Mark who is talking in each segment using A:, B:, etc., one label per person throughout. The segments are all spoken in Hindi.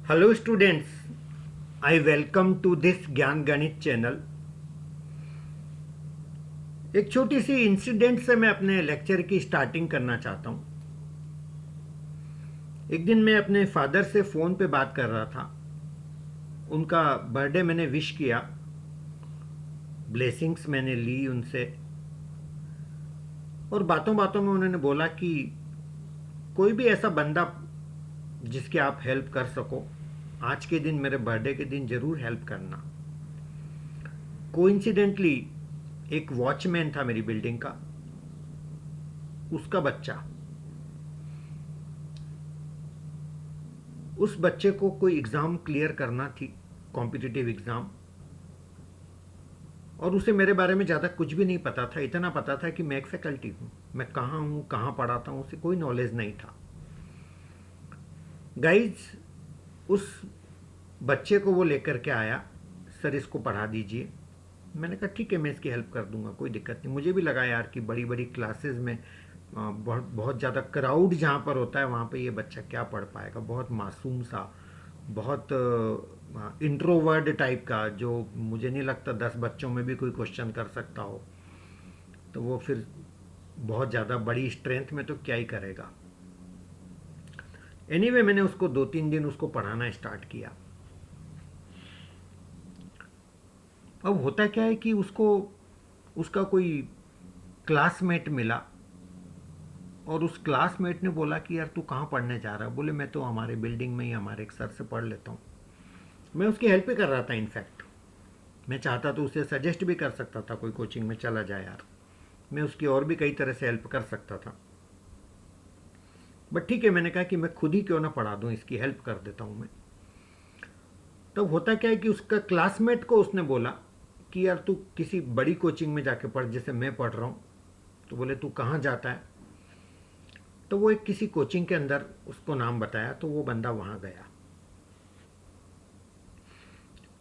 A: Hello students, I welcome to this Gyan Ganit channel. एक छोटी सी इंसिडेंट से मैं अपने लेक्चर की स्टार्टिंग करना चाहता हूँ। एक दिन मैं अपने फादर से फ़ोन पे बात कर रहा था। उनका बर्थडे मैंने विश किया, ब्लेसिंग्स मैंने ली उनसे, और बातों बातों में उन्होंने बोला कि कोई भी ऐसा बंदा जिसकी आप हेल्प कर सको, आज के दिन मेरे बर्थडे के दिन ज़रूर हेल्प करना। कोइंसिडेंटली एक वॉचमैन था मेरी बिल्डिंग का, उसका बच्चा, उस बच्चे को कोई एग्ज़ाम क्लियर करना थी, कॉम्पिटिटिव एग्ज़ाम, और उसे मेरे बारे में ज़्यादा कुछ भी नहीं पता था। इतना पता था कि मैं एक फैकल्टी हूँ, मैं कहाँ हूँ, कहाँ पढ़ाता हूँ, उसे कोई नॉलेज नहीं था। गाइज, उस बच्चे को वो लेकर के आया, सर इसको पढ़ा दीजिए। मैंने कहा ठीक है, मैं इसकी हेल्प कर दूंगा, कोई दिक्कत नहीं। मुझे भी लगा यार कि बड़ी बड़ी क्लासेस में बहुत बहुत ज़्यादा क्राउड जहाँ पर होता है वहाँ पे ये बच्चा क्या पढ़ पाएगा। बहुत मासूम सा, बहुत इंट्रोवर्ड टाइप का, जो मुझे नहीं लगता 10 बच्चों में भी कोई क्वेश्चन कर सकता हो, तो वो फिर बहुत ज़्यादा बड़ी स्ट्रेंथ में तो क्या ही करेगा। एनीवे, मैंने उसको 2-3 दिन उसको पढ़ाना स्टार्ट किया। अब होता क्या है कि उसको उसका कोई क्लासमेट मिला, और उस क्लासमेट ने बोला कि यार तू कहाँ पढ़ने जा रहा है। बोले मैं तो हमारे बिल्डिंग में ही हमारे एक सर से पढ़ लेता हूँ। मैं उसकी हेल्प ही कर रहा था। इनफैक्ट मैं चाहता तो उसे सजेस्ट भी कर सकता था कोई कोचिंग में चला जाए यार, मैं उसकी और भी कई तरह से हेल्प कर सकता था। बट ठीक है, मैंने कहा कि मैं खुद ही क्यों ना पढ़ा दूँ, इसकी हेल्प कर देता हूँ मैं। तो होता क्या है कि उसका क्लासमेट को उसने बोला कि यार तू किसी बड़ी कोचिंग में जाके पढ़, जैसे मैं पढ़ रहा हूँ। तो बोले तू कहाँ जाता है। तो वो एक किसी कोचिंग के अंदर उसको नाम बताया, तो वो बंदा वहाँ गया।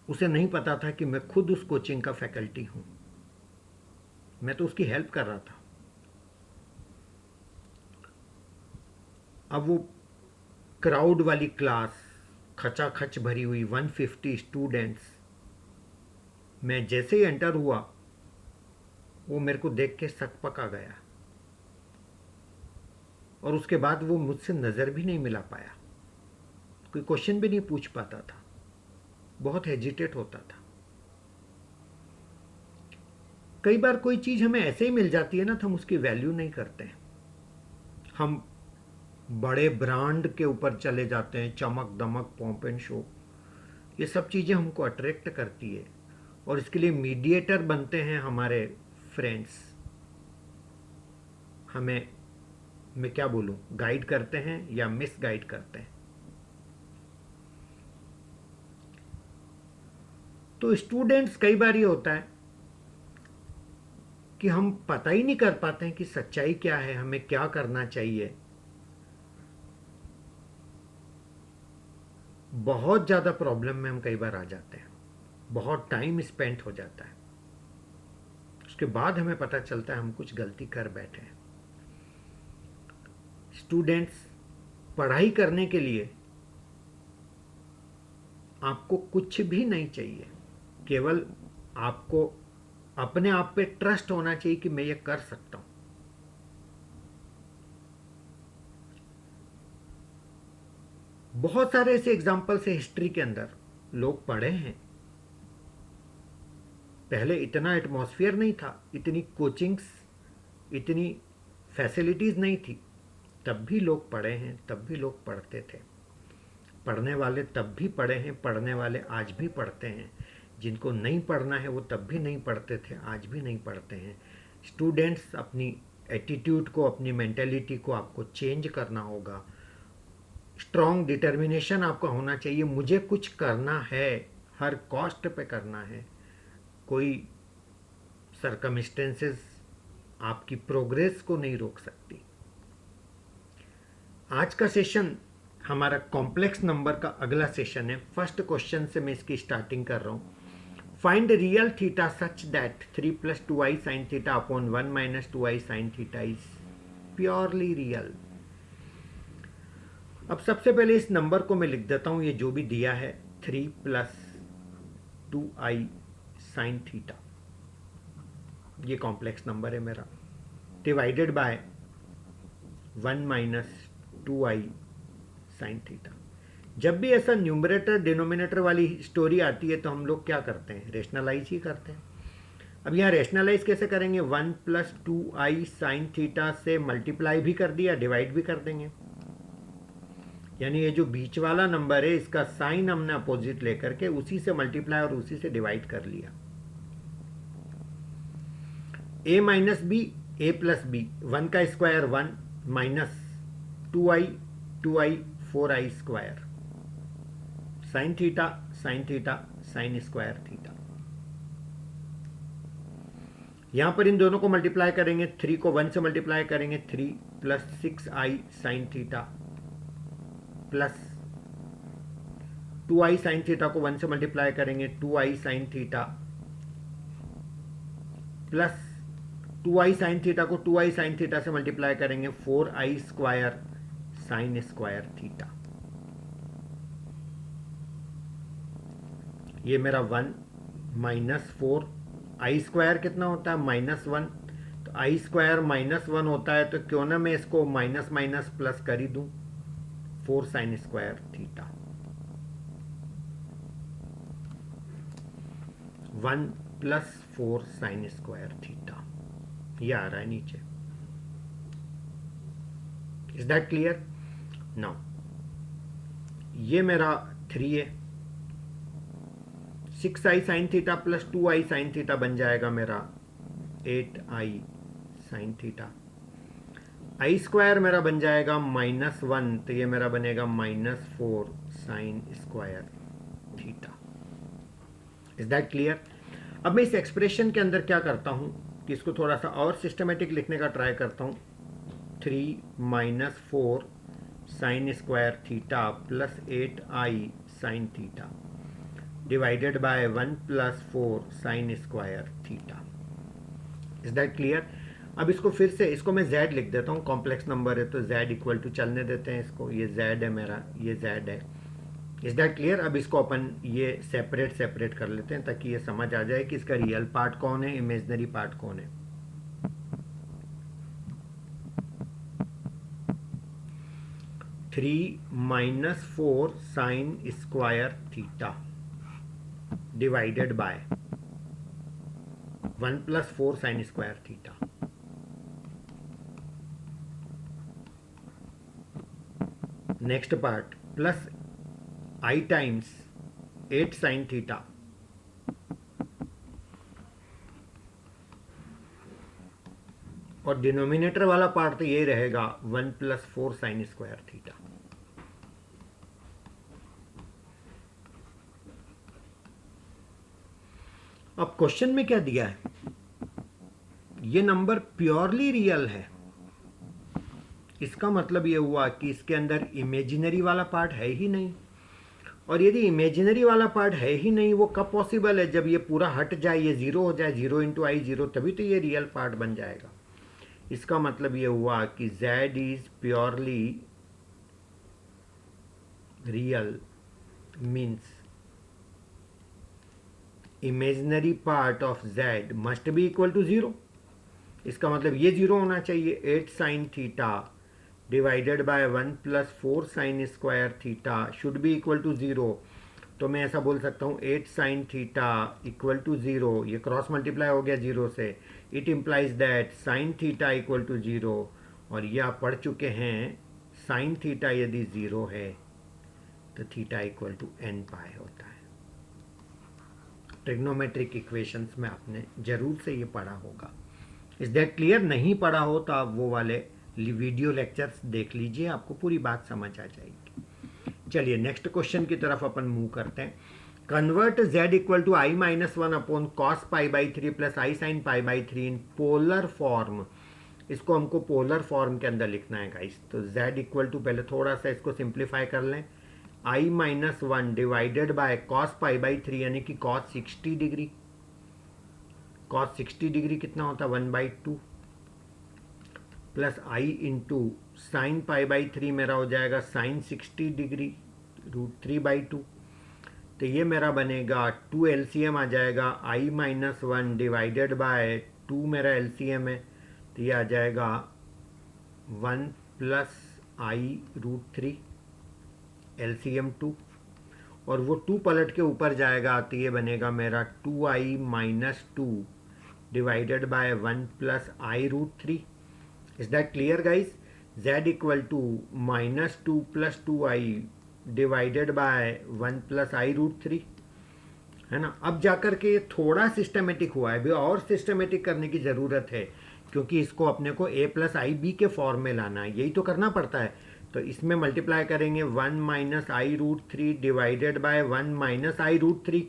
A: उसे नहीं पता था कि मैं खुद उस कोचिंग का फैकल्टी हूँ, मैं तो उसकी हेल्प कर रहा था। अब वो क्राउड वाली क्लास, खचाखच भरी हुई 150 स्टूडेंट्स, मैं जैसे ही एंटर हुआ वो मेरे को देख के सकपका गया, और उसके बाद वो मुझसे नज़र भी नहीं मिला पाया, कोई क्वेश्चन भी नहीं पूछ पाता था, बहुत हेजिटेट होता था। कई बार कोई चीज़ हमें ऐसे ही मिल जाती है ना, तो हम उसकी वैल्यू नहीं करते हैं। हम बड़े ब्रांड के ऊपर चले जाते हैं, चमक दमक, पॉम्प एंड शो, ये सब चीज़ें हमको अट्रैक्ट करती है, और इसके लिए मीडिएटर बनते हैं हमारे फ्रेंड्स। हमें, मैं क्या बोलूं, गाइड करते हैं या मिस गाइड करते हैं। तो स्टूडेंट्स, कई बार ये होता है कि हम पता ही नहीं कर पाते हैं कि सच्चाई क्या है, हमें क्या करना चाहिए। बहुत ज़्यादा प्रॉब्लम में हम कई बार आ जाते हैं, बहुत टाइम स्पेंड हो जाता है, उसके बाद हमें पता चलता है हम कुछ गलती कर बैठे हैं। स्टूडेंट्स, पढ़ाई करने के लिए आपको कुछ भी नहीं चाहिए, केवल आपको अपने आप पे ट्रस्ट होना चाहिए कि मैं ये कर सकता हूं। बहुत सारे ऐसे एग्जाम्पल्स है हिस्ट्री के अंदर, लोग पढ़े हैं। पहले इतना एटमॉस्फेयर नहीं था, इतनी कोचिंग्स, इतनी फैसिलिटीज़ नहीं थी, तब भी लोग पढ़े हैं, तब भी लोग पढ़ते थे। पढ़ने वाले तब भी पढ़े हैं, पढ़ने वाले आज भी पढ़ते हैं। जिनको नहीं पढ़ना है वो तब भी नहीं पढ़ते थे, आज भी नहीं पढ़ते हैं। स्टूडेंट्स, अपनी एटीट्यूड को, अपनी मेंटेलिटी को आपको चेंज करना होगा। स्ट्रॉन्ग डिटर्मिनेशन आपका होना चाहिए, मुझे कुछ करना है, हर कॉस्ट पे करना है। कोई सरकमस्टेंसेस आपकी प्रोग्रेस को नहीं रोक सकती। आज का सेशन हमारा कॉम्प्लेक्स नंबर का अगला सेशन है। फर्स्ट क्वेश्चन से मैं इसकी स्टार्टिंग कर रहा हूँ। Find real theta such that 3 + 2i sin theta upon 1 - 2i sin theta is purely real. अब सबसे पहले इस नंबर को मैं लिख देता हूं, ये जो भी दिया है 3 प्लस 2i साइन थीटा, ये कॉम्प्लेक्स नंबर है मेरा, divided by 1 minus 2i sine theta. जब भी ऐसा न्यूमरेटर डिनोमिनेटर वाली स्टोरी आती है तो हम लोग क्या करते हैं, रेशनलाइज ही करते हैं। अब यहाँ रेशनलाइज कैसे करेंगे, 1 प्लस 2i साइन थीटा से मल्टीप्लाई भी कर दिया, डिवाइड भी कर देंगे, यानी ये जो बीच वाला नंबर है इसका साइन हमने अपोजिट लेकर के उसी से मल्टीप्लाई और उसी से डिवाइड कर लिया। a minus B, a plus b, 1 का square 1 minus 2i 2i 4i square sine theta sine square theta. यहां पर इन दोनों को मल्टीप्लाई करेंगे, 3 को 1 से मल्टीप्लाई करेंगे, 3 plus 6i sine theta plus 2i sine theta को 1 से मल्टीप्लाई करेंगे, 2i sine theta plus 2i sine theta को 2i साइन थीटा से मल्टीप्लाई करेंगे, 4i square sign square theta. ये मेरा 1 माइनस 4, आई स्क्वायर कितना होता है -1, तो आई स्क्वायर -1 होता है, तो क्यों ना मैं इसको माइनस माइनस प्लस कर ही दूं, 4 sine square theta. 1 plus 4 sine square theta, ये आ रहा है नीचे। Is that clear? नाउ ये मेरा 3 है, 6i sine theta plus 2i sine theta बन जाएगा मेरा 8i साइन थीटा। आई स्क्वायर मेरा बन जाएगा -1, तो ये मेरा बनेगा -4 sine square theta. Is that clear? अब मैं इस एक्सप्रेशन के अंदर क्या करता हूं कि इसको थोड़ा सा और सिस्टमेटिक लिखने का ट्राई करता हूं। 3 - 4 sine square theta plus 8i sign theta divided by 1 plus 4 sine square theta. Is that clear? अब इसको फिर से, इसको मैं z लिख देता हूँ, कॉम्प्लेक्स नंबर है तो z इक्वल टू चलने देते हैं इसको, ये z है मेरा, ये z है। Is that clear? अब इसको अपन ये सेपरेट कर लेते हैं ताकि ये समझ आ जाए कि इसका रियल पार्ट कौन है, इमेजिनरी पार्ट कौन है। -4 sine square theta divided by 1 plus 4 sine square theta. Next part plus i times 8 sine theta और डिनोमिनेटर वाला पार्ट तो ये रहेगा 1 प्लस 4 साइन स्क्वायर थीटा। अब क्वेश्चन में क्या दिया है, ये नंबर प्योरली रियल है, इसका मतलब ये हुआ कि इसके अंदर इमेजिनरी वाला पार्ट है ही नहीं। और यदि इमेजिनरी वाला पार्ट है ही नहीं, वो कब पॉसिबल है, जब ये पूरा हट जाए, ये 0 हो जाए, 0 × i 0, तभी तो ये रियल पार्ट बन जाएगा। इसका मतलब ये हुआ कि z is purely real means imaginary part of z must be equal to 0। इसका मतलब ये 0 होना चाहिए। 8 sine theta divided by 1 plus 4 sine square theta should be equal to 0। तो मैं ऐसा बोल सकता हूँ 8 साइन थीटा इक्वल टू 0, ये क्रॉस मल्टीप्लाई हो गया 0 से, it implies that sine theta equal to 0। और ये आप पढ़ चुके हैं, साइन थीटा यदि 0 है तो थीटा इक्वल टू n पाई होता है। ट्रिग्नोमेट्रिक इक्वेशंस में आपने जरूर से ये पढ़ा होगा। Is that clear? नहीं पढ़ा हो तो आप वो वाले वीडियो लेक्चर्स देख लीजिए, आपको पूरी बात समझ आ जाएगी। चलिए नेक्स्ट क्वेश्चन की तरफ अपन मूव करते हैं। Convert z equal to i - 1 upon cos π/3 plus i sin π/3 in polar form. इसको हमको पोलर फॉर्म के अंदर लिखना है गाइस। तो z इक्वल टू, पहले थोड़ा सा इसको सिंप्लीफाई कर लें, i - 1 डिवाइडेड बाय कॉस π/3 यानी कि कॉस 60 डिग्री। कॉस 60 डिग्री कितना होता है 1/2 plus I into sine pi by 3 मेरा हो जाएगा साइन 60 डिग्री √3/2। तो ये मेरा बनेगा 2 LCM आ जाएगा आई -1 डिवाइडेड बाय 2 मेरा LCM है, तो ये आ जाएगा 1 प्लस आई √3 LCM 2, और वो 2 पलट के ऊपर जाएगा तो ये बनेगा मेरा 2i - 2 divided by 1 plus I √3। Is that clear guys? z equal to -2 plus 2i divided by 1 plus I √3, है ना। अब जाकर के ये थोड़ा सिस्टमेटिक हुआ है, भी और सिस्टमेटिक करने की ज़रूरत है, क्योंकि इसको अपने को a प्लस आई बी के फॉर्म में लाना है, यही तो करना पड़ता है। तो इसमें मल्टीप्लाई करेंगे 1 minus I √3 divided by 1 minus I √3,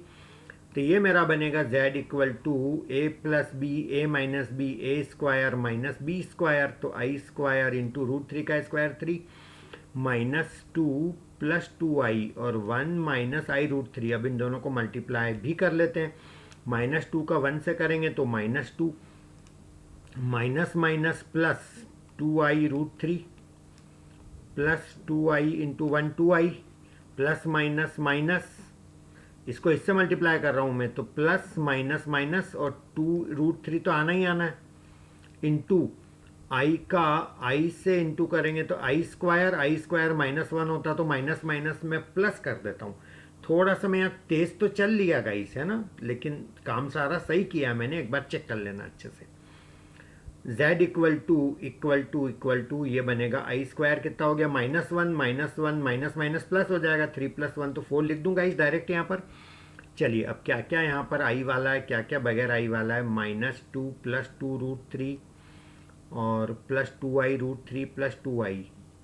A: तो ये मेरा बनेगा z equal to a plus B A minus B A square minus B square, तो आई स्क्वायर इंटू √3 का स्क्वायर 3 -2 प्लस 2i और 1 माइनस आई √3। अब इन दोनों को मल्टीप्लाई भी कर लेते हैं, -2 का 1 से करेंगे तो -2 minus minus plus 2i √3 plus 2i into 1 2i plus minus minus, इसको इससे मल्टीप्लाई कर रहा हूँ मैं, तो प्लस माइनस माइनस और 2 √3 तो आना ही आना है, इंटू आई का आई से इंटू करेंगे तो आई स्क्वायर -1 होता तो माइनस माइनस में प्लस कर देता हूँ। थोड़ा सा मैं यहाँ तेज तो चल लिया गाइस, है ना, लेकिन काम सारा सही किया मैंने, एक बार चेक कर लेना अच्छे से। z इक्वल टू ये बनेगा आई स्क्वायर कितना हो गया -1 माइनस माइनस प्लस हो जाएगा, 3 + 1 तो 4 लिख दूंगा इस डायरेक्ट यहाँ पर। चलिए अब क्या क्या यहाँ पर आई वाला है, क्या क्या बगैर आई वाला है, -2 प्लस 2 √3 और प्लस 2i √3 प्लस 2i,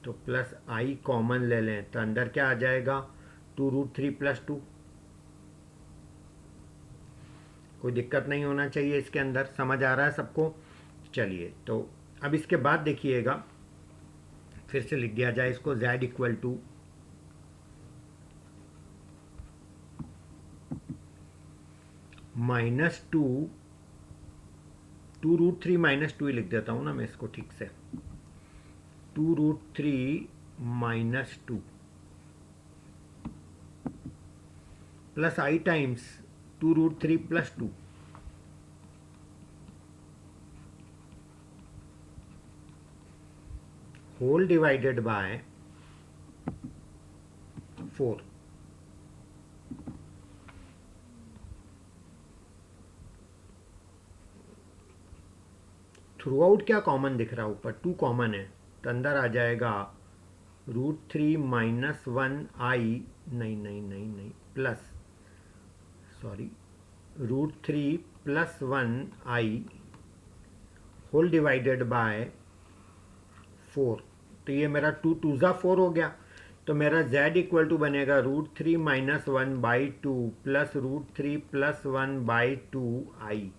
A: तो प्लस आई कॉमन ले लें तो अंदर क्या आ जाएगा 2 √3 प्लस 2। कोई दिक्कत नहीं होना चाहिए इसके अंदर, समझ आ रहा है सबको? चलिए तो अब इसके बाद देखिएगा, फिर से लिख दिया जाए इसको, z इक्वल टू -2 2 √3 -2 ही लिख देता हूँ ना मैं इसको ठीक से, 2 √3 -2 plus i times 2 √3 plus 2, whole divided by 4। Throughout क्या कॉमन दिख रहा है, ऊपर 2 कॉमन है, तो अंदर आ जाएगा √3 -1 आई नहीं plus √3 plus 1 i whole divided by 4, तो ये मेरा 2 2 ज़ा 4 हो गया, तो मेरा z इक्वल टू बनेगा √3 -1/2 प्लस √3 प्लस 1/2 आई।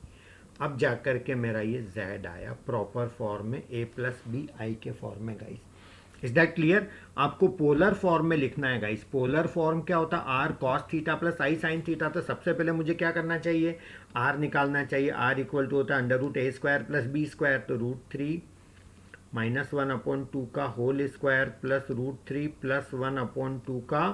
A: अब जाकर के मेरा ये z आया प्रॉपर फॉर्म में, a प्लस बी आई के फॉर्म में गाइस। Is that clear? आपको पोलर फॉर्म में लिखना है गाइस। पोलर फॉर्म क्या होता है, r cos theta plus i sine theta. तो सबसे पहले मुझे क्या करना चाहिए, आर निकालना चाहिए। आर इक्वल टू होता है √a² प्लस b², तो √3 -1/2 का होल स्क्वायर प्लस √3 प्लस 1/2 का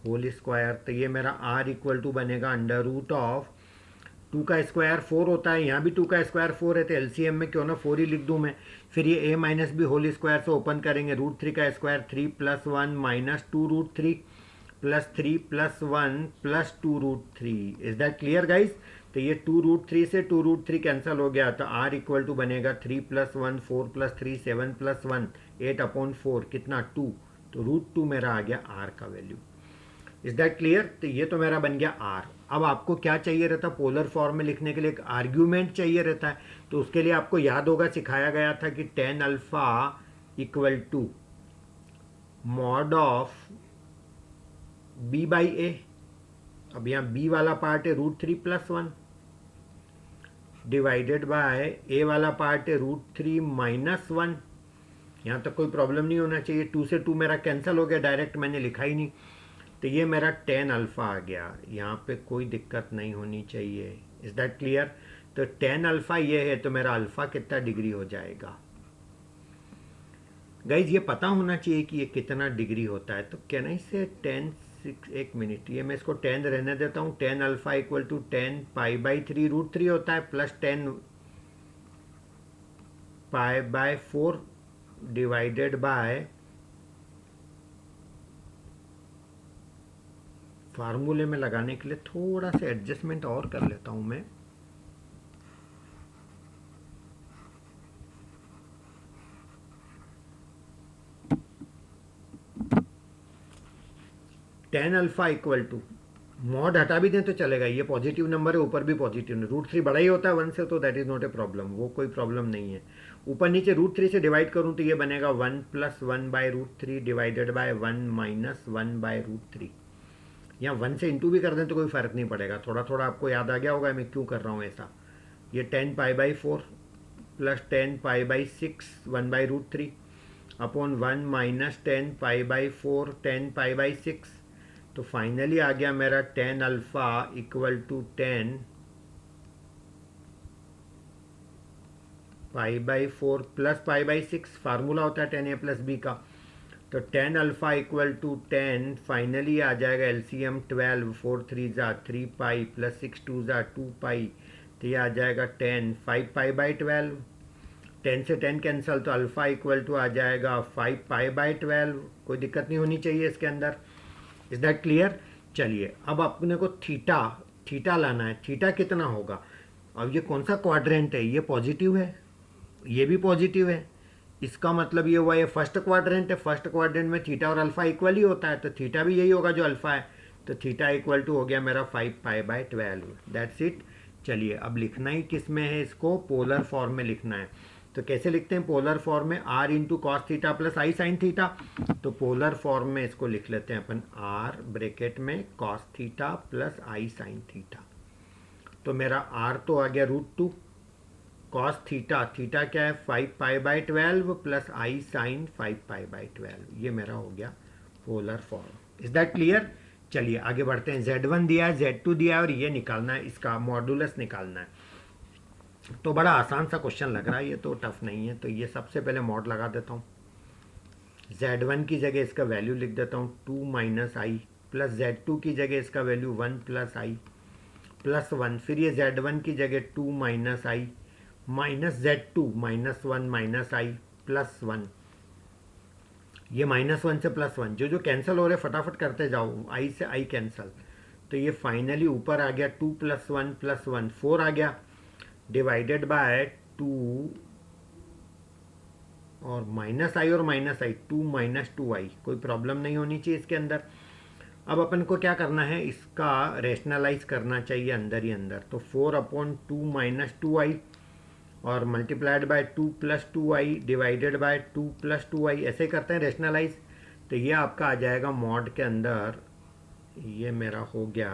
A: होल स्क्वायर। तो ये मेरा आर इक्वल टू बनेगा √2 का स्क्वायर 4 होता है, यहाँ भी 2 का स्क्वायर 4 है, तो एलसीएम में क्यों ना 4 ही लिख दूँ मैं। फिर ये a minus b whole square से ओपन करेंगे, √3 का square 3 + 1 -2 √3 plus 3 + 1 plus 2 √3। Is that clear guys? तो ये 2 √3 से 2 √3 कैंसिल हो गया, तो r इक्वल टू बनेगा 3 + 1 4 + 3 7 + 1 8/4 कितना 2, तो √2 मेरा आ गया r का वैल्यू। Is that clear? तो ये तो मेरा बन गया r। अब आपको क्या चाहिए रहता, पोलर फॉर्म में लिखने के लिए एक आर्ग्यूमेंट चाहिए रहता है, तो उसके लिए आपको याद होगा सिखाया गया था कि tan alpha equal to mod of b/a। अब यहाँ b वाला पार्ट है √3 + 1 डिवाइडेड बाय a वाला पार्ट है √3 - 1। यहाँ तक कोई प्रॉब्लम नहीं होना चाहिए, 2 से 2 मेरा कैंसिल हो गया, डायरेक्ट मैंने लिखा ही नहीं, तो ये मेरा tan अल्फा आ गया, यहाँ पे कोई दिक्कत नहीं होनी चाहिए। Is that clear? तो tan अल्फा ये है, तो मेरा अल्फा कितना डिग्री हो जाएगा, गाइज ये पता होना चाहिए कि ये कितना डिग्री होता है। तो कैन आई से 10 6, एक मिनट, ये मैं इसको 10 रहने देता हूँ। 10 alpha equal to 10 pi by 3 root 3 होता है, plus 10 pi by 4 divided by, फार्मूले में लगाने के लिए थोड़ा सा एडजस्टमेंट और कर लेता हूँ मैं। Tan alpha equal to, mod हटा भी दें तो चलेगा, ये पॉजिटिव नंबर है, ऊपर भी पॉजिटिव, रूट 3 बड़ा ही होता है 1 से, तो that is not a problem, वो कोई प्रॉब्लम नहीं है। ऊपर नीचे रूट 3 से डिवाइड करूँ तो ये बनेगा 1 plus 1 by root 3 divided by 1 minus 1 by root 3। यहाँ 1 से इंटू भी कर दें तो कोई फ़र्क नहीं पड़ेगा, थोड़ा थोड़ा आपको याद आ गया होगा मैं क्यों कर रहा हूँ ऐसा। ये 10 pi by 4 plus 10 pi by 6 1 by root 3 upon 1 minus 10 pi by 4 10 pi by 6। तो फाइनली आ गया मेरा 10 alpha equal to 10 pi by 4 plus pi by 6, formula होता है 10a प्लस बी का। तो 10 अल्फा इक्वल टू 10, फाइनली आ जाएगा एलसीएम 12, 4 3 ज़ा 3 पाई प्लस 6 2 ज़ा 2 पाई, तो ये आ जाएगा 10 5 पाई बाई 12। 10 से 10 कैंसिल, तो अल्फ़ा इक्वल टू आ जाएगा 5 पाई बाई 12। कोई दिक्कत नहीं होनी चाहिए इसके अंदर। Is that clear? चलिए अब अपने को थीटा, थीटा लाना है। थीटा कितना होगा? अब ये कौन सा क्वाड्रेंट है? ये पॉजिटिव है, ये भी पॉजिटिव है, इसका मतलब ये हुआ ये फर्स्ट क्वाड्रेंट है। फर्स्ट क्वाड्रेंट में थीटा और अल्फा इक्वल ही होता है, तो थीटा भी यही होगा जो अल्फा है। तो थीटा इक्वल टू हो गया मेरा 5 पाई बाई 12। That's it. चलिए अब लिखना ही किस में है, इसको पोलर फॉर्म में लिखना है। तो कैसे लिखते हैं पोलर फॉर्म में? R into cos theta plus i sine theta. तो पोलर फॉर्म में इसको लिख लेते हैं अपन, आर ब्रैकेट में cos theta plus i sine theta. तो मेरा आर तो आ गया √2, कॉस थीटा, थीटा क्या है 5 pi by 12 plus i sine 5 pi by 12। ये मेरा हो गया polar form. Is that clear? चलिए आगे बढ़ते हैं। Z1 दिया है, Z2 दिया है, और ये निकालना है, इसका मॉडुलस निकालना है। तो बड़ा आसान सा क्वेश्चन लग रहा है, ये तो टफ नहीं है। तो ये सबसे पहले मॉड लगा देता हूँ। Z1 की जगह इसका वैल्यू लिख देता हूँ 2 माइनस आई, प्लस Z2 की जगह इसका वैल्यू 1 प्लस आई प्लस 1। फिर ये Z1 की जगह 2 माइनस आई माइनस Z2 माइनस 1 माइनस आई प्लस 1। ये -1 से +1 जो जो कैंसिल हो रहे फटाफट करते जाओ, आई से आई कैंसिल। तो ये फाइनली ऊपर आ गया 2 + 1 + 1 4 आ गया, डिवाइडेड बाय 2 और माइनस आई और माइनस आई 2 - 2i। कोई प्रॉब्लम नहीं होनी चाहिए इसके अंदर। अब अपन को क्या करना है, इसका रेशनलाइज करना चाहिए अंदर ही अंदर। तो 4/2 - 2i और multiplied by 2 + 2i divided bye 2 + 2i, ऐसे करते हैं रेशनलाइज। तो ये आपका आ जाएगा मॉड के अंदर, ये मेरा हो गया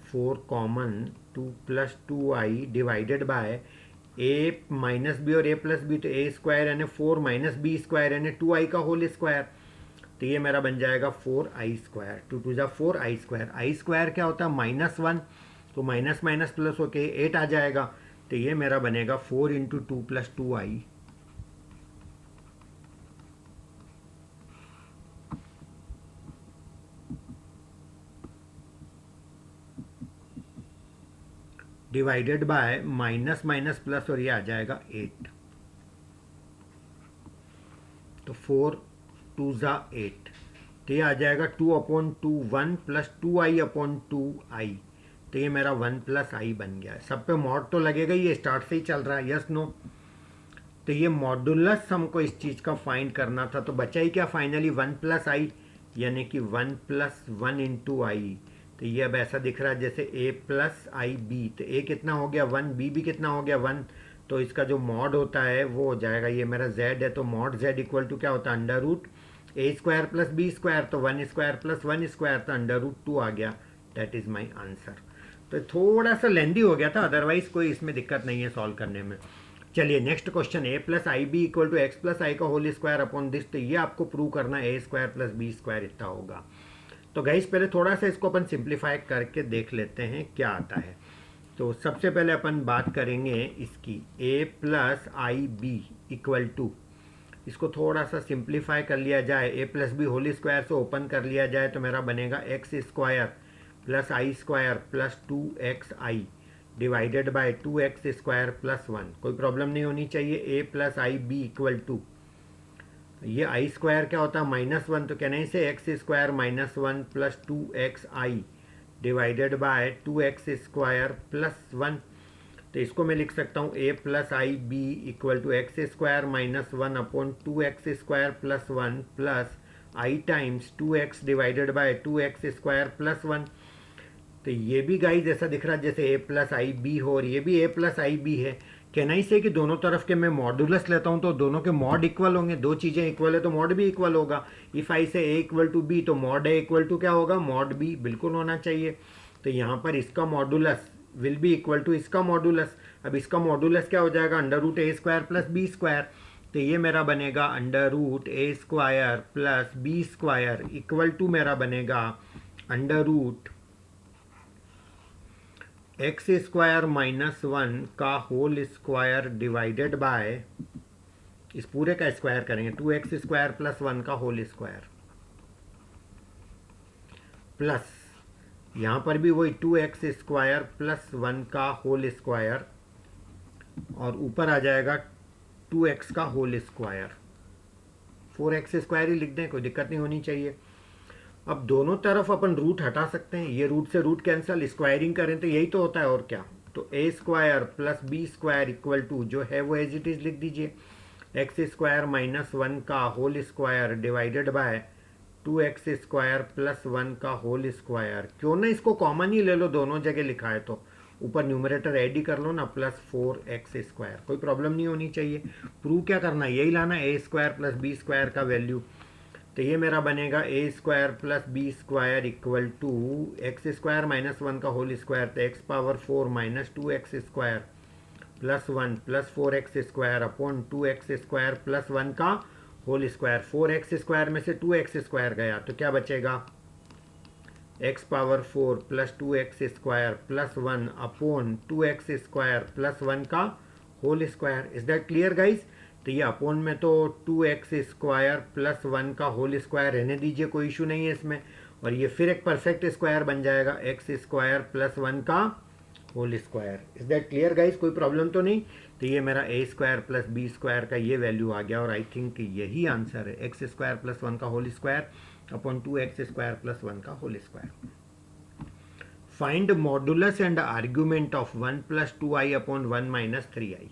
A: 4 common 2 + 2i divided by a minus b और a प्लस बी, तो a स्क्वायर यानी 4 - b स्क्वायर यानी 2i का होल स्क्वायर। तो ये मेरा बन जाएगा 4i स्क्वायर। 2 2 ज़ा 4i स्क्वायर। आई स्क्वायर क्या होता है -1, तो माइनस माइनस प्लस होके 8 आ जाएगा। तो ये मेरा बनेगा 4 × 2 + 2i divided bye minus minus plus और ये आ जाएगा 8। तो 4 2 ज़ा 8, तो ये आ जाएगा 2/2 1 + 2i/2i। तो ये मेरा 1 + i बन गया है। सब पे मॉड तो लगेगा ही, ये स्टार्ट से ही चल रहा है, यस नो। तो ये मॉडुलस हमको इस चीज़ का फाइंड करना था। तो बचा ही क्या फाइनली 1 + i, यानी कि 1 + 1 × i। तो ये अब ऐसा दिख रहा है जैसे a + ib। तो a कितना हो गया 1, b भी कितना हो गया 1। तो इसका जो मॉड होता है वो हो जाएगा, ये मेरा z है, तो मॉड z इक्वल टू क्या होता है √a² + b²। तो 1² + 1², तो √2 आ गया। That is my answer. तो थोड़ा सा लेंदी हो गया था, अदरवाइज कोई इसमें दिक्कत नहीं है सॉल्व करने में। चलिए next question, a + ib = x + i का होल स्क्वायर अपॉन दिस। तो ये आपको प्रूव करना है a² + b² इतना होगा। तो गाइस पहले थोड़ा सा इसको अपन सिंप्लीफाई करके देख लेते हैं क्या आता है। तो सबसे पहले अपन बात करेंगे इसकी, a + ib = इसको थोड़ा सा सिंप्लीफाई कर लिया जाए, A plus B whole square से ओपन कर लिया जाए तो मेरा बनेगा X square plus I square plus 2xi divided by 2x square plus 1। कोई प्रॉब्लम नहीं होनी चाहिए। A plus I B equal to, ये आई स्क्वायर क्या होता है -1, तो कहने से x square -1 plus 2xi divided by 2x square plus 1। तो इसको मैं लिख सकता हूँ a plus I B equal to x square -1 upon 2x square plus 1 plus i times 2x divided by 2x square plus 1। तो ये भी गाइस ऐसा दिख रहा है जैसे ए प्लस आई बी हो, और ये भी ए प्लस आई बी है। कहना ही से कि दोनों तरफ के मैं मॉडुलस लेता हूँ तो दोनों के मॉड इक्वल होंगे, दो चीज़ें इक्वल है तो मॉड भी इक्वल होगा। इफ आई से ए इक्वल टू बी तो मॉड ए इक्वल टू क्या होगा, मॉड बी बिल्कुल होना चाहिए। तो यहाँ पर इसका modulus will be equal to इसका मॉडुलस। अब इसका मॉडुलस क्या हो जाएगा, under root a square plus b square. तो ये मेरा बनेगा under root a square plus b square equal to मेरा बनेगा अंडर रूट एक्स स्क्वायर -1 का होल स्क्वायर डिवाइडेड बाय, इस पूरे का स्क्वायर करेंगे 2x स्क्वायर प्लस 1 का होल स्क्वायर प्लस यहाँ पर भी वही 2x स्क्वायर प्लस 1 का होल स्क्वायर और ऊपर आ जाएगा 2x का होल स्क्वायर। 4x स्क्वायर ही लिख दें, कोई दिक्कत नहीं होनी चाहिए। अब दोनों तरफ अपन रूट हटा सकते हैं, ये रूट से रूट कैंसिल, स्क्वायरिंग करें तो यही तो होता है और क्या। तो a square plus b square equal to जो है वो एज इट इज लिख दीजिए, एक्स स्क्वायर -1 का whole square divided by 2x square plus 1 का होल स्क्वायर। क्यों ना इसको कॉमन ही ले लो, दोनों जगह लिखा है तो ऊपर न्यूमरेटर ऐड ही कर लो ना, प्लस 4x स्क्वायर। कोई प्रॉब्लम नहीं होनी चाहिए। प्रूव क्या करना है, यही लाना a square plus b square का वैल्यू। तो ये मेरा बनेगा a square plus b square equal to x square -1 का होल स्क्वायर, तो x power 4 minus 2x square plus 1 plus 4x square upon 2x square plus 1 का होल स्क्वायर। 4x स्क्वायर में से 2x स्क्वायर गया तो क्या बचेगा, x power 4 plus 2x square plus 1 upon 2x square plus 1 का whole square. Is that clear guys. तो ये अपोन में तो 2x स्क्वायर प्लस 1 का होल स्क्वायर रहने दीजिए, कोई इशू नहीं है इसमें, और ये फिर एक परफेक्ट स्क्वायर बन जाएगा x स्क्वायर प्लस 1 का whole square. Is that clear guys, कोई प्रॉब्लम तो नहीं। तो ये मेरा a square plus b square का ये वैल्यू आ गया, और आई थिंक यही आंसर है, एक्स स्क्वायर प्लस 1 का whole square upon 2x square plus 1 का whole square. Find modulus and argument of 1 plus 2i upon 1 minus 3i।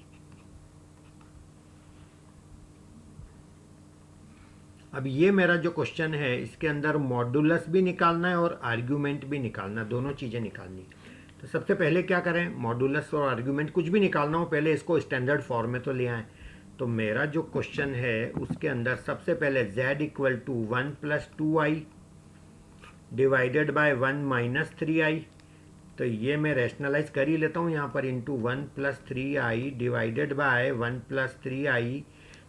A: अब ये मेरा जो क्वेश्चन है इसके अंदर मॉडुलस भी निकालना है और आर्ग्यूमेंट भी निकालना, दोनों चीज़ें निकालनी। तो सबसे पहले क्या करें, मॉडुलस और आर्ग्यूमेंट कुछ भी निकालना हो पहले इसको स्टैंडर्ड फॉर्म में तो ले आएँ। तो मेरा जो क्वेश्चन है उसके अंदर सबसे पहले z equal to 1 plus 2i divided by 1 minus 3i। तो ये मैं रैशनलाइज कर ही लेता हूँ यहाँ पर, into 1 plus 3i divided by 1 plus 3i।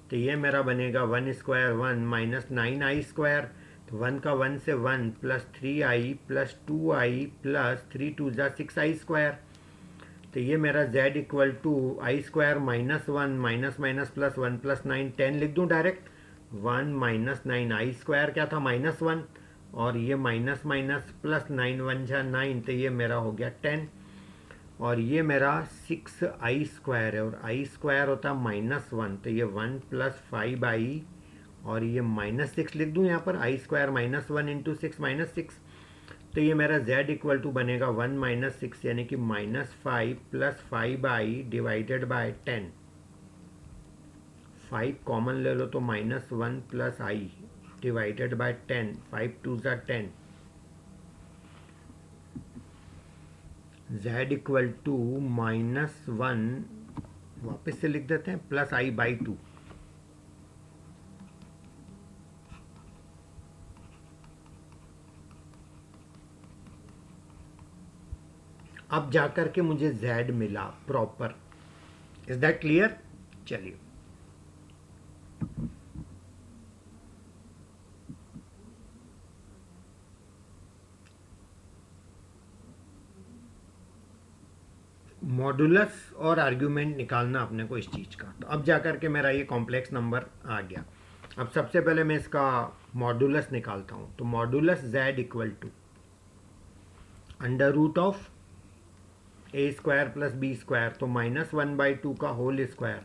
A: तो ये मेरा बनेगा 1 स्क्वायर 1 माइनस 9i स्क्वायर। तो 1 का 1 से 1 plus 3i plus 2i plus 3 2 जा 6i स्क्वायर। तो ये मेरा z equal to i square minus 1 minus minus plus 1 plus 9 10 लिख दूँ डायरेक्ट। 1 माइनस 9 आई स्क्वायर क्या था -1, और ये माइनस माइनस प्लस 9 1 जा 9, तो ये मेरा हो गया 10। और ये मेरा 6i स्क्वायर है, और आई स्क्वायर होता है -1, तो ये 1 प्लस 5i, और ये -6 लिख दूँ यहाँ पर, आई स्क्वायर -1 इंटू 6 -6। तो ये मेरा z इक्वल टू बनेगा 1 माइनस 6 यानी कि -5 plus 5i divided by 10। 5 common ले लो तो -1 प्लस i डिवाइडेड बाय 10, 5 2 जा 10। z इक्वल टू -1 वापस से लिख देते हैं प्लस i बाई 2। अब जाकर के मुझे z मिला प्रॉपर। Is that clear. चलिए मॉडुलस और आर्ग्यूमेंट निकालना अपने को इस चीज़ का। तो अब जाकर के मेरा ये कॉम्प्लेक्स नंबर आ गया। अब सबसे पहले मैं इसका मॉडुलस निकालता हूँ। तो modulus z equal to under root of a square plus b square, तो -1/2 का होल स्क्वायर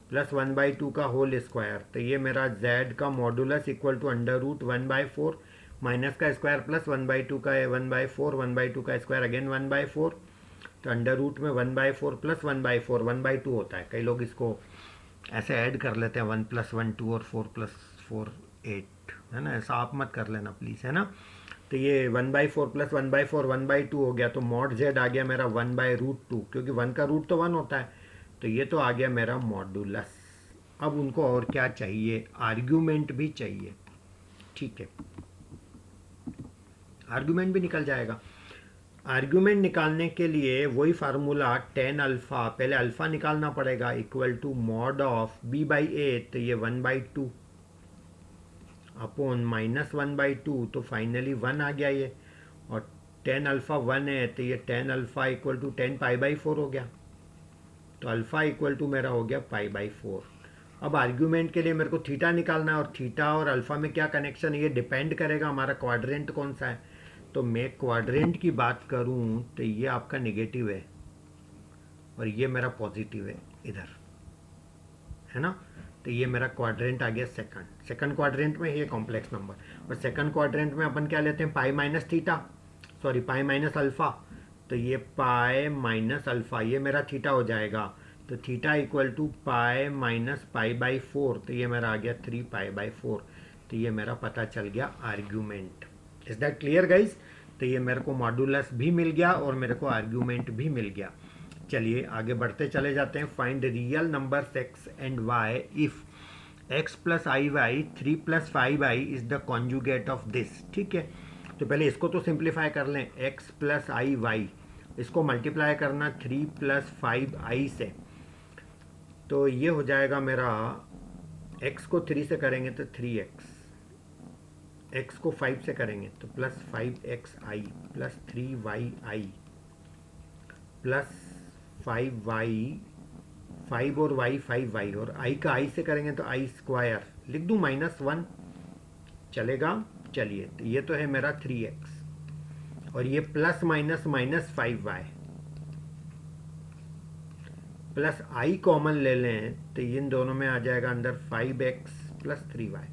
A: प्लस 1/2 का होल स्क्वायर। तो ये मेरा z का modulus equal to under root 1/4 minus का स्क्वायर प्लस 1/2 का 1/4, 1/2 का स्क्वायर अगेन 1/4। तो अंडर रूट में 1/4 प्लस 1/4 1/2 होता है। कई लोग इसको ऐसे ऐड कर लेते हैं 1 + 1 2 और 4 + 4 8, है ना। ऐसा आप मत कर लेना प्लीज़, है ना। तो ये 1/4 प्लस 1/4 1/2 हो गया। तो मॉड z आ गया मेरा 1/√2, क्योंकि 1 का रूट तो 1 होता है। तो ये तो आ गया मेरा मॉडुलस। अब उनको और क्या चाहिए, आर्ग्यूमेंट भी चाहिए। ठीक है, आर्ग्यूमेंट भी निकल जाएगा। आर्ग्यूमेंट निकालने के लिए वही फार्मूला tan अल्फ़ा, पहले अल्फ़ा निकालना पड़ेगा, equal to mod of b/a। तो ये 1/2 अपॉन -1/2, तो फाइनली 1 आ गया ये। और tan अल्फ़ा 1 है, तो ये tan अल्फ़ा इक्वल टू 10 π/4 हो गया। तो अल्फ़ा इक्वल टू मेरा हो गया π/4। अब आर्ग्यूमेंट के लिए मेरे को थीटा निकालना है, और थीटा और अल्फ़ा में क्या कनेक्शन है ये डिपेंड करेगा हमारा क्वाड्रेंट कौन सा है। तो मैं क्वाड्रेंट की बात करूं तो ये आपका नेगेटिव है और ये मेरा पॉजिटिव है इधर, है ना। तो ये मेरा क्वाड्रेंट आ गया सेकंड क्वाड्रेंट में, ये कॉम्प्लेक्स नंबर। और सेकंड क्वाड्रेंट में अपन क्या लेते हैं, pi minus theta, sorry pi minus alpha. तो ये पाई माइनस अल्फ़ा, ये मेरा थीटा हो जाएगा। तो theta equal to pi minus π/4, तो ये मेरा आ गया 3 π/4। तो ये मेरा पता चल गया argument. Is that clear guys. तो ये मेरे को मॉडुलस भी मिल गया और मेरे को आर्ग्यूमेंट भी मिल गया। चलिए आगे बढ़ते चले जाते हैं। Find real numbers x and y if x + iy 3 + 5i is the conjugate of this. ठीक है, तो पहले इसको तो सिंप्लीफाई कर लें। x + iy, इसको मल्टीप्लाई करना 3 + 5i से, तो ये हो जाएगा मेरा, x को 3 से करेंगे तो 3x, x को 5 से करेंगे तो +5xi + 3yi प्लस 5y, 5 और y 5y, और i का i से करेंगे तो i², लिख दूँ -1, चलेगा। चलिए, तो ये तो है मेरा 3x, और ये plus minus -5y, plus i common ले लें तो इन दोनों में आ जाएगा अंदर 5x + 3y।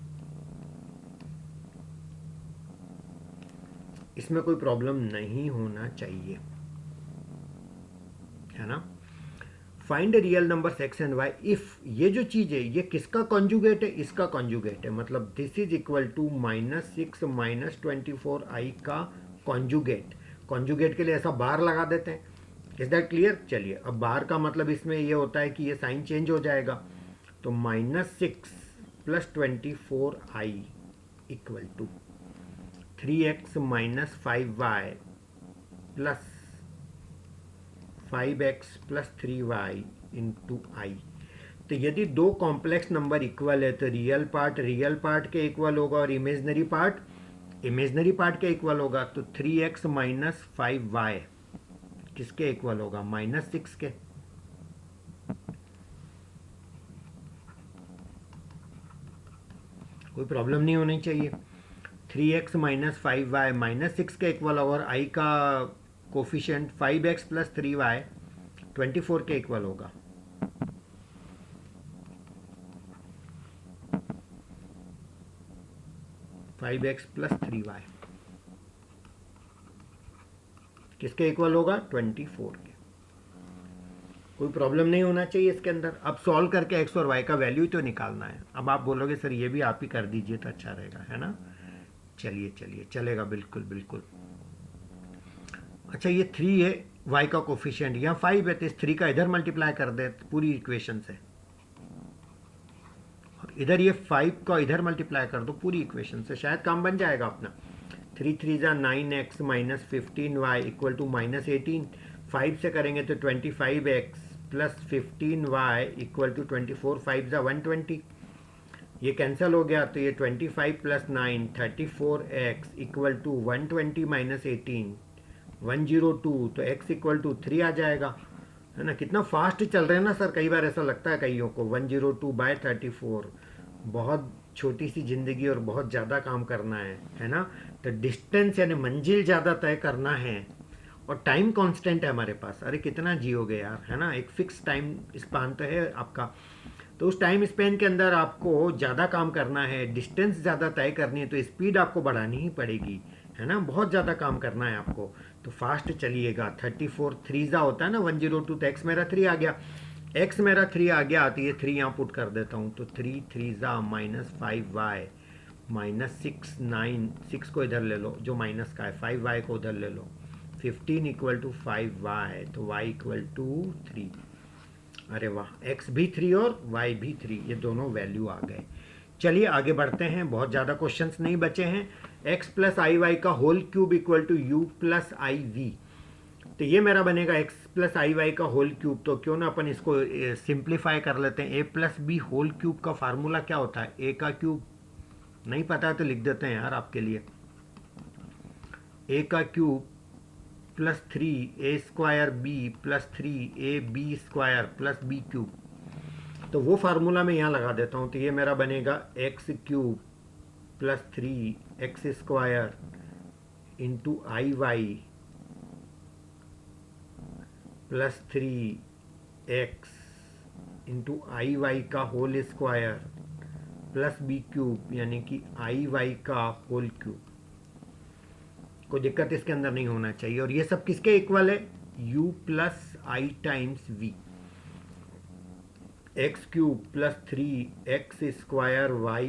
A: इसमें कोई प्रॉब्लम नहीं होना चाहिए, है ना। Find real numbers x and y if, ये जो चीज़ है ये किसका कॉन्जुगेट है, इसका कॉन्जुगेट है। मतलब this is equal to -6 - 24i का कॉन्जुगेट। कॉन्जुगेट के लिए ऐसा बार लगा देते हैं। Is that clear. चलिए, अब बार का मतलब इसमें ये होता है कि ये साइन चेंज हो जाएगा। तो -6 + 24i equal to 3x - 5y plus 5x + 3y into i। तो यदि दो कॉम्प्लेक्स नंबर इक्वल है तो रियल पार्ट के इक्वल होगा और इमेजनरी पार्ट के इक्वल होगा। तो 3x - 5y किसके इक्वल होगा, -6 के। कोई प्रॉब्लम नहीं होनी चाहिए। 3x - 5y -6 के इक्वल होगा, और i का कोफिशिएंट 5x + 3y 24 के इक्वल होगा। फाइव एक्स प्लस 3y किसके इक्वल होगा, 24 के। कोई प्रॉब्लम नहीं होना चाहिए इसके अंदर। अब सॉल्व करके x और y का वैल्यू तो निकालना है। अब आप बोलोगे सर ये भी आप ही कर दीजिए तो अच्छा रहेगा, है ना। चलिए चलेगा, बिल्कुल बिल्कुल। अच्छा, ये 3 है, y का कोफिशिएंट यहाँ 5 है, तो इस 3 का इधर मल्टीप्लाई कर दे पूरी इक्वेशन से, और इधर ये 5 का इधर मल्टीप्लाई कर दो पूरी इक्वेशन से, शायद काम बन जाएगा अपना। 3 3 = 9x - 15y इक्वल टू -18। 5 से करेंगे तो 25x + 15y इक्वल टू 24। 5 = 120, ये कैंसिल हो गया। तो ये 25 + 9 34x इक्वल टू 120 - 18 102। तो x इक्वल टू 3 आ जाएगा, है ना। कितना फास्ट चल रहे हैं ना सर, कई बार ऐसा लगता है कईयों को। 102/34 बहुत छोटी सी ज़िंदगी और बहुत ज़्यादा काम करना है ना। तो डिस्टेंस यानी मंजिल ज़्यादा तय करना है और टाइम कांस्टेंट है हमारे पास। अरे कितना जियोगे यार, है ना, एक फिक्स टाइम स्पान तो है आपका। तो उस टाइम स्पेन के अंदर आपको ज़्यादा काम करना है, डिस्टेंस ज़्यादा तय करनी है, तो स्पीड आपको बढ़ानी ही पड़ेगी, है ना, बहुत ज़्यादा काम करना है आपको। तो फास्ट चलिएगा। 34 3 होता है ना 102, तो एक्स मेरा 3 आ गया, एक्स मेरा 3 आ गया, तो ये 3 यहाँ पुट कर देता हूँ। तो 3 3 -5y -6 9, 6 को इधर ले लो जो माइनस का है, 5y को उधर ले लो, 15 = 5y, तो y = 3। अरे वाह, x भी 3 और y भी 3, ये दोनों वैल्यू आ गए। चलिए आगे बढ़ते हैं, बहुत ज़्यादा क्वेश्चंस नहीं बचे हैं। x + iy का होल क्यूब = u + iv, तो ये मेरा बनेगा x + iy का होल क्यूब। तो क्यों ना अपन इसको सिंप्लीफाई कर लेते हैं। a + b होल क्यूब का फार्मूला क्या होता है? a का क्यूब, नहीं पता है तो लिख देते हैं यार आपके लिए। a का cube +3a² b +3ab² + b³ तो वो फार्मूला मैं यहाँ लगा देता हूँ। तो ये मेरा बनेगा x³ + 3x² × iy + 3x × iy का होल स्क्वायर + b³ यानी कि iy का होल क्यूब। कोई दिक्कत इसके अंदर नहीं होना चाहिए। और ये सब किसके इक्वल है? u + i × v, x³ + 3x² y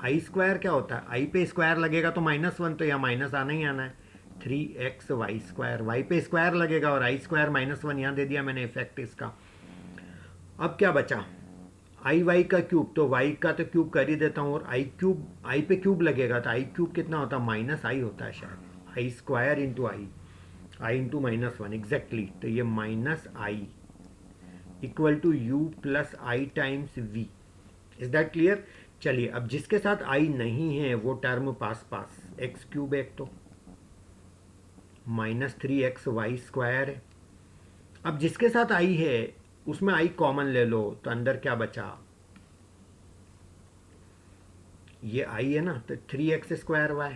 A: i² क्या होता है? i पे स्क्वायर लगेगा तो -1, तो यहाँ माइनस आना ही आना है। 3xy², y पे स्क्वायर लगेगा और i² -1 यहाँ दे दिया मैंने इफेक्ट इसका। अब क्या बचा? आई वाई का क्यूब, तो y का तो क्यूब कर ही देता हूँ, और i पे क्यूब लगेगा तो i³ कितना होता है? -i होता है शायद, i² × i × -1 एग्जैक्टली। तो ये -i = u + i × v। Is that clear? चलिए अब जिसके साथ i नहीं है वो टर्म पास, x³ एक तो -3xy² है। अब जिसके साथ i है उसमें i कॉमन ले लो, तो अंदर क्या बचा? ये i है ना, तो 3x² y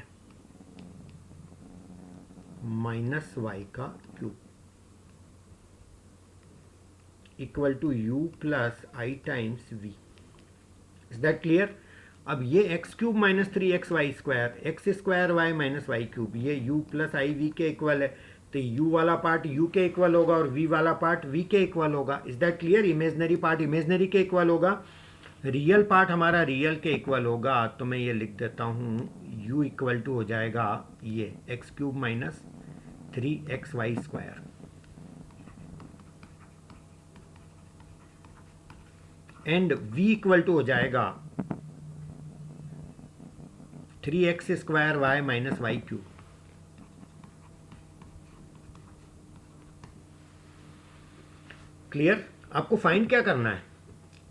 A: -y का cube = u + i × v। Is that clear? अब ये x³ - 3xy², x² y -y³, ये u + i v के इक्वल है। तो u वाला पार्ट u के इक्वल होगा और v वाला पार्ट v के इक्वल होगा। Is that clear? Imaginary part imaginary के इक्वल होगा, रियल पार्ट हमारा रियल के इक्वल होगा। तो मैं ये लिख देता हूँ, u = हो जाएगा ये x³ - 3xy² एंड v = हो जाएगा 3x² y -y³। क्लियर? आपको फाइंड क्या करना है?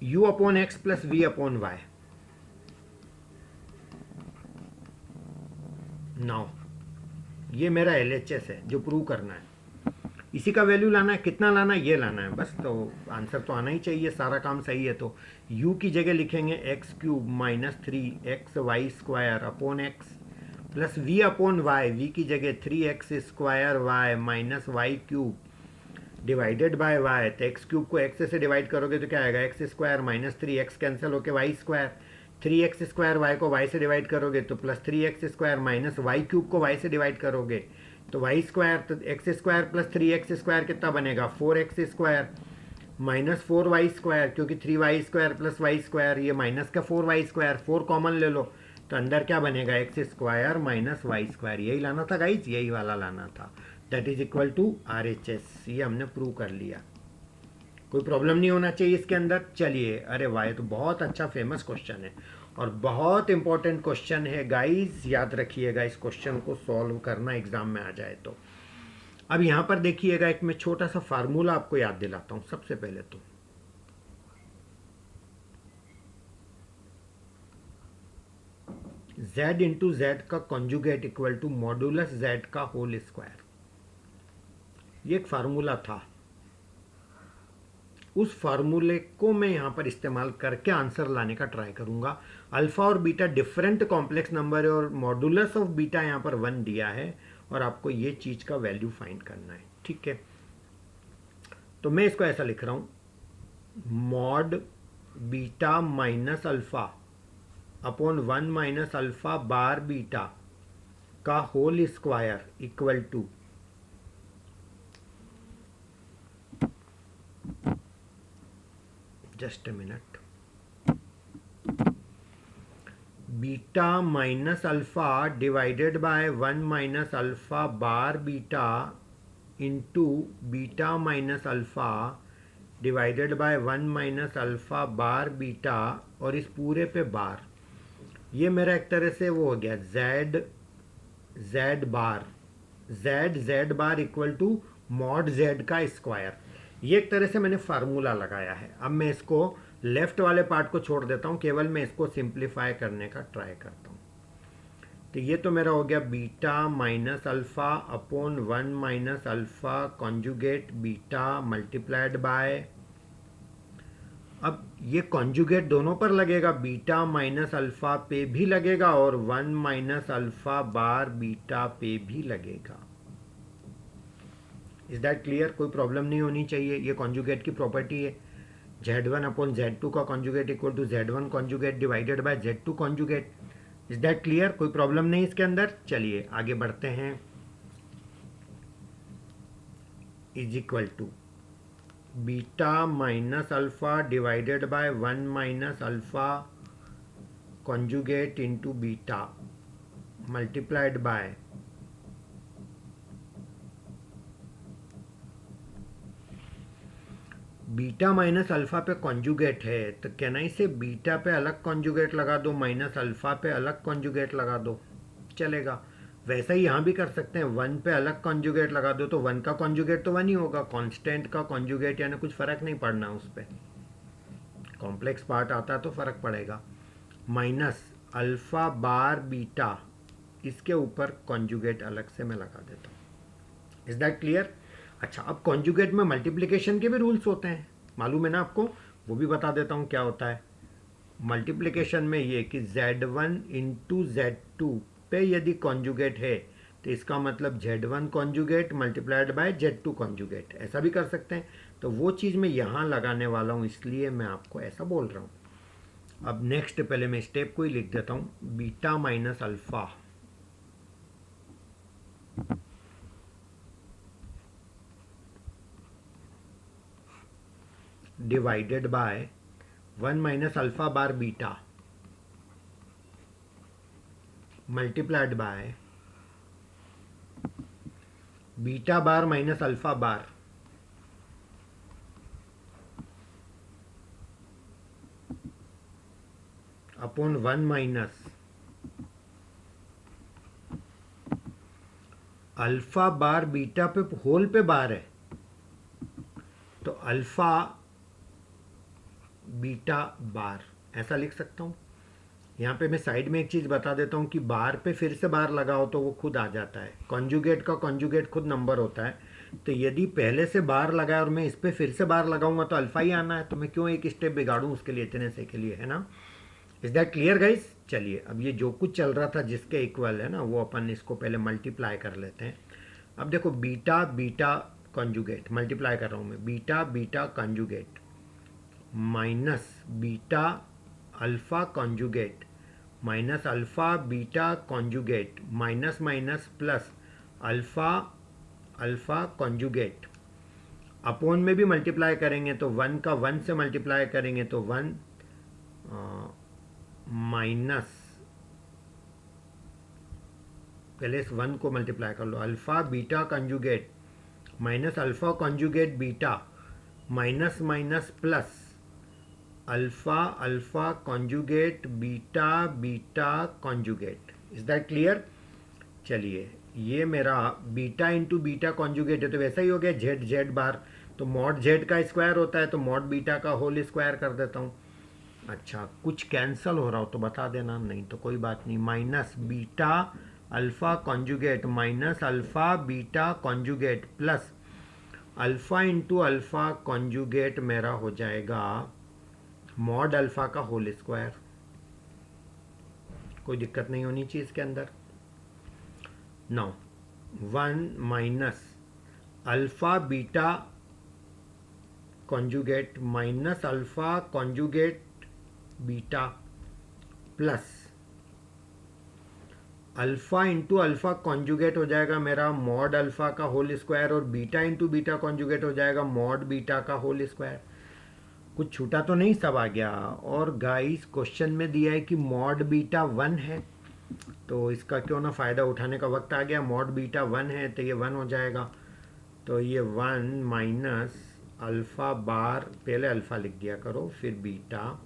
A: u/x + v/y। नाउ ये मेरा LHS है जो प्रूव करना है, इसी का वैल्यू लाना है। कितना लाना है? ये लाना है बस। तो आंसर तो आना ही चाहिए, सारा काम सही है। तो u की जगह लिखेंगे x³ - 3xy² x + v/y, v की जगह 3x² y -y³ divided by y। तो x³ को x से डिवाइड करोगे तो क्या आएगा? x² - 3x कैंसिल होके y², 3x² y को y से डिवाइड करोगे तो +3x² - y³ को y से डिवाइड करोगे तो y², तो x² + 3x² कितना बनेगा? 4x² -4y², क्योंकि 3y² + y², ये माइनस का 4y², 4 कॉमन ले लो तो अंदर क्या बनेगा? x² - y²। यही लाना था गाइज, यही वाला लाना था। That is equal to RHS। ये हमने प्रूव कर लिया, कोई प्रॉब्लम नहीं होना चाहिए इसके अंदर। चलिए, अरे वाह, ये तो बहुत अच्छा फेमस क्वेश्चन है और बहुत इंपॉर्टेंट क्वेश्चन है गाइज, याद रखिएगा इस क्वेश्चन को सॉल्व करना एग्जाम में आ जाए तो। अब यहाँ पर देखिएगा, एक मैं छोटा सा फार्मूला आपको याद दिलाता हूँ। सबसे पहले तो z × z का कॉन्जुगेट = मॉडुलस z का होल स्क्वायर। ये एक फार्मूला था, उस फार्मूले को मैं यहाँ पर इस्तेमाल करके आंसर लाने का ट्राई करूँगा। अल्फ़ा और बीटा डिफरेंट कॉम्प्लेक्स नंबर है और मॉडुलस ऑफ बीटा यहाँ पर 1 दिया है और आपको ये चीज़ का वैल्यू फाइंड करना है। ठीक है, तो मैं इसको ऐसा लिख रहा हूँ, mod beta minus alpha upon 1 minus alpha bar beta का whole square equal to just a minute, beta minus alpha divided by 1 minus alpha bar beta into beta minus alpha divided by 1 minus alpha bar beta और इस पूरे पे बार। ये मेरा एक तरह से वो हो गया z bar equal to mod z का स्क्वायर। ये एक तरह से मैंने फार्मूला लगाया है। अब मैं इसको लेफ्ट वाले पार्ट को छोड़ देता हूँ, केवल मैं इसको सिंप्लीफाई करने का ट्राई करता हूँ। तो ये तो मेरा हो गया beta minus alpha upon 1 minus alpha conjugate beta multiplied bye, अब ये कॉन्जुगेट दोनों पर लगेगा, बीटा माइनस अल्फ़ा पे भी लगेगा और 1 माइनस अल्फ़ा बार बीटा पे भी लगेगा। Is that clear? कोई प्रॉब्लम नहीं होनी चाहिए। ये कॉन्जुगेट की प्रॉपर्टी है। Z1 अपॉन Z2 का conjugate equal to Z1 conjugate divided by Z2 conjugate. Is that clear? कोई प्रॉब्लम नहीं इसके अंदर। चलिए आगे बढ़ते हैं। Is equal to beta minus alpha divided by 1 minus alpha conjugate into beta multiplied by beta minus alpha पे कॉन्जुगेट है, तो कहना इसे बीटा पे अलग कॉन्जुगेट लगा दो, माइनस अल्फ़ा पे अलग कॉन्जुगेट लगा दो, चलेगा। वैसा ही यहाँ भी कर सकते हैं, 1 पे अलग कॉन्जुगेट लगा दो तो 1 का कॉन्जुगेट तो 1 ही होगा, कांस्टेंट का कॉन्जुगेट यानी कुछ फ़र्क नहीं पड़ना उस पर। कॉम्प्लेक्स पार्ट आता तो फ़र्क पड़ेगा। माइनस अल्फ़ा बार बीटा, इसके ऊपर कॉन्जुगेट अलग से मैं लगा देता हूँ। Is that clear? अच्छा, अब कॉन्जुगेट में मल्टीप्लिकेशन के भी रूल्स होते हैं, मालूम है ना आपको? वो भी बता देता हूँ क्या होता है। मल्टीप्लिकेशन में ये कि Z1 इंटू Z2 पे यदि कॉन्जुगेट है तो इसका मतलब Z1 conjugate multiplied by Z2 conjugate, ऐसा भी कर सकते हैं। तो वो चीज़ मैं यहाँ लगाने वाला हूँ, इसलिए मैं आपको ऐसा बोल रहा हूँ। अब नेक्स्ट पहले मैं स्टेप को ही लिख देता हूँ, beta minus alpha divided by 1 minus alpha bar beta multiplied by beta bar minus alpha bar upon 1 minus alpha bar beta पे होल पे बार है, तो अल्फ़ा बीटा बार ऐसा लिख सकता हूँ। यहाँ पे मैं साइड में एक चीज़ बता देता हूँ कि बार पे फिर से बार लगाओ तो वो खुद आ जाता है। कॉन्जुगेट का कॉन्जुगेट खुद नंबर होता है, तो यदि पहले से बार लगाया और मैं इस पर फिर से बार लगाऊंगा तो अल्फ़ा ही आना है, तो मैं क्यों एक स्टेप बिगाड़ूँ उसके लिए, इतने से के लिए, है ना? Is that clear guys? चलिए अब ये जो कुछ चल रहा था जिसके इक्वल है ना, वो अपन इसको पहले मल्टीप्लाई कर लेते हैं। अब देखो बीटा बीटा कॉन्जुगेट मल्टीप्लाई कर रहा हूँ मैं, beta beta conjugate minus beta alpha conjugate minus alpha beta conjugate minus minus plus alpha alpha conjugate upon में भी मल्टीप्लाई करेंगे तो 1 का 1 से मल्टीप्लाई करेंगे तो 1 माइनस, पहले इस 1 को मल्टीप्लाई कर लो, alpha beta conjugate minus alpha conjugate beta minus minus plus alpha alpha conjugate beta beta conjugate. Is that clear? चलिए ये मेरा बीटा इंटू बीटा कॉन्जुगेट है, तो वैसा ही हो गया जेड जेड बार, तो मॉड जेड का स्क्वायर होता है तो मॉड बीटा का होल स्क्वायर कर देता हूँ। अच्छा, कुछ कैंसिल हो रहा हो तो बता देना, नहीं तो कोई बात नहीं। Minus beta alpha conjugate minus alpha beta conjugate plus alpha into alpha conjugate मेरा हो जाएगा मॉड अल्फ़ा का होल स्क्वायर। कोई दिक्कत नहीं होनी चाहिए इसके अंदर। Now 1 minus alpha beta conjugate minus alpha conjugate beta plus alpha into alpha conjugate हो जाएगा मेरा मॉड अल्फ़ा का होल स्क्वायर, और बीटा इंटू बीटा कॉन्जुगेट हो जाएगा मॉड बीटा का होल स्क्वायर। कुछ छूटा तो नहीं, सब आ गया। और गाइस क्वेश्चन में दिया है कि मॉड बीटा 1 है, तो इसका क्यों ना फ़ायदा उठाने का वक्त आ गया। मॉड बीटा 1 है तो ये 1 हो जाएगा। तो ये 1 माइनस अल्फ़ा बार, पहले अल्फ़ा लिख दिया करो, फिर beta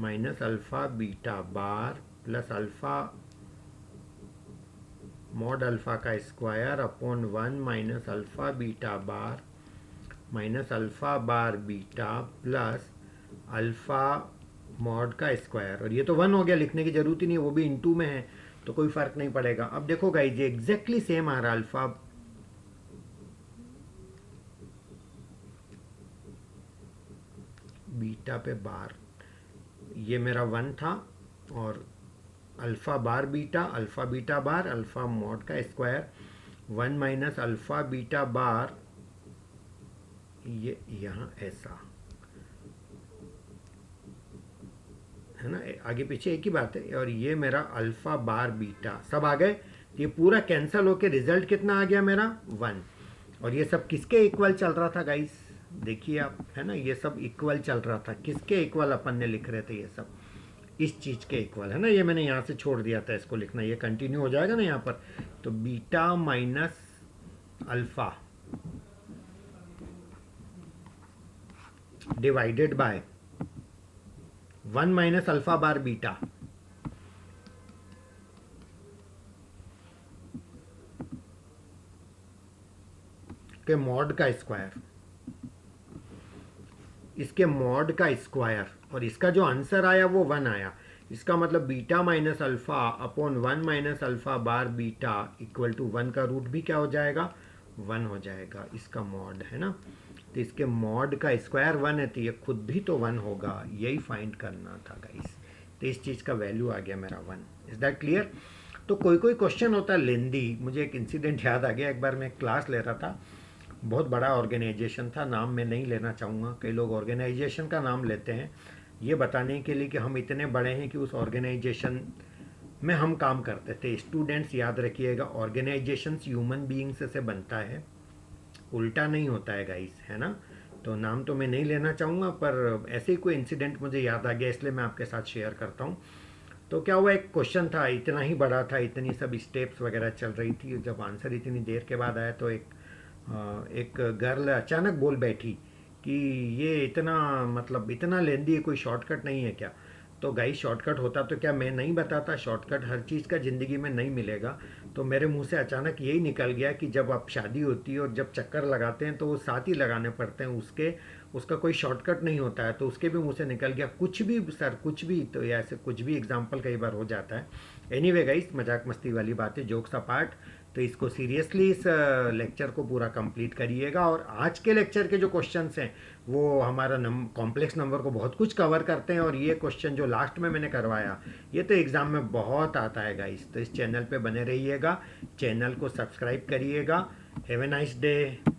A: minus alpha beta bar plus alpha mod alpha का square upon 1 minus alpha beta bar minus alpha bar beta plus alpha mod का स्क्वायर। और ये तो 1 हो गया, लिखने की ज़रूरत ही नहीं है, वो भी इनटू में है तो कोई फ़र्क नहीं पड़ेगा। अब देखो गाइस ये एग्जैक्टली सेम आ रहा, अल्फ़ा बीटा पे बार, ये मेरा 1 था, और alpha bar beta alpha beta बार अल्फ़ा मॉड का स्क्वायर 1 माइनस अल्फ़ा बीटा बार, ये यहाँ ऐसा है ना, आगे पीछे एक ही बात है। और ये मेरा अल्फ़ा बार बीटा सब आ गए, ये पूरा कैंसिल होके रिजल्ट कितना आ गया मेरा 1। और ये सब किसके इक्वल चल रहा था गाइस, देखिए आप, है ना, ये सब इक्वल चल रहा था। किसके इक्वल अपन ने लिख रहे थे, ये सब इस चीज़ के इक्वल है ना। ये मैंने यहाँ से छोड़ दिया था इसको लिखना, ये कंटिन्यू हो जाएगा ना यहाँ पर। तो beta minus alpha divided by 1 minus alpha bar beta के मॉड का स्क्वायर, इसके मॉड का स्क्वायर, और इसका जो आंसर आया वो 1 आया। इसका मतलब beta minus alpha upon 1 minus alpha bar beta equal to 1 का रूट भी क्या हो जाएगा, 1 हो जाएगा, इसका मॉड है ना। तो इसके मॉड का स्क्वायर 1 है, तो ये खुद भी तो 1 होगा, यही फाइंड करना था गाइस। तो इस चीज़ का वैल्यू आ गया मेरा 1। Is that clear. तो कोई कोई क्वेश्चन होता है लेंदी। मुझे एक इंसिडेंट याद आ गया, एक बार मैं क्लास ले रहा था, बहुत बड़ा ऑर्गेनाइजेशन था, नाम मैं नहीं लेना चाहूँगा। कई लोग ऑर्गेनाइजेशन का नाम लेते हैं ये बताने के लिए कि हम इतने बड़े हैं कि उस ऑर्गेनाइजेशन में हम काम करते थे। स्टूडेंट्स याद रखिएगा, ऑर्गेनाइजेशन ह्यूमन बीइंग्स से बनता है, उल्टा नहीं होता है गाइस, है ना। तो नाम तो मैं नहीं लेना चाहूँगा, पर ऐसे ही कोई इंसिडेंट मुझे याद आ गया इसलिए मैं आपके साथ शेयर करता हूँ। तो क्या हुआ, एक क्वेश्चन था, इतना ही बड़ा था, इतनी सब स्टेप्स वगैरह चल रही थी। जब आंसर इतनी देर के बाद आया तो एक गर्ल अचानक बोल बैठी कि ये इतना, मतलब इतना लेंदी है, कोई शॉर्टकट नहीं है क्या। तो गाइस शॉर्टकट होता तो क्या मैं नहीं बताता, शॉर्टकट हर चीज़ का ज़िंदगी में नहीं मिलेगा। तो मेरे मुंह से अचानक यही निकल गया कि जब आप शादी होती है और जब चक्कर लगाते हैं तो वो साथ ही लगाने पड़ते हैं, उसका कोई शॉर्टकट नहीं होता है। तो उसके भी मुंह से निकल गया कुछ भी सर, कुछ भी, तो ऐसे कुछ भी एग्जाम्पल कई बार हो जाता है। एनीवे गाइस, मजाक मस्ती वाली बात है, जोक्स अपार्ट। तो इसको सीरियसली इस लेक्चर को पूरा कंप्लीट करिएगा। और आज के लेक्चर के जो क्वेश्चंस हैं वो हमारा कॉम्प्लेक्स नंबर को बहुत कुछ कवर करते हैं, और ये क्वेश्चन जो लास्ट में मैंने करवाया ये तो एग्ज़ाम में बहुत आता है गाइस। तो इस चैनल पे बने रहिएगा, चैनल को सब्सक्राइब करिएगा। Have a nice day.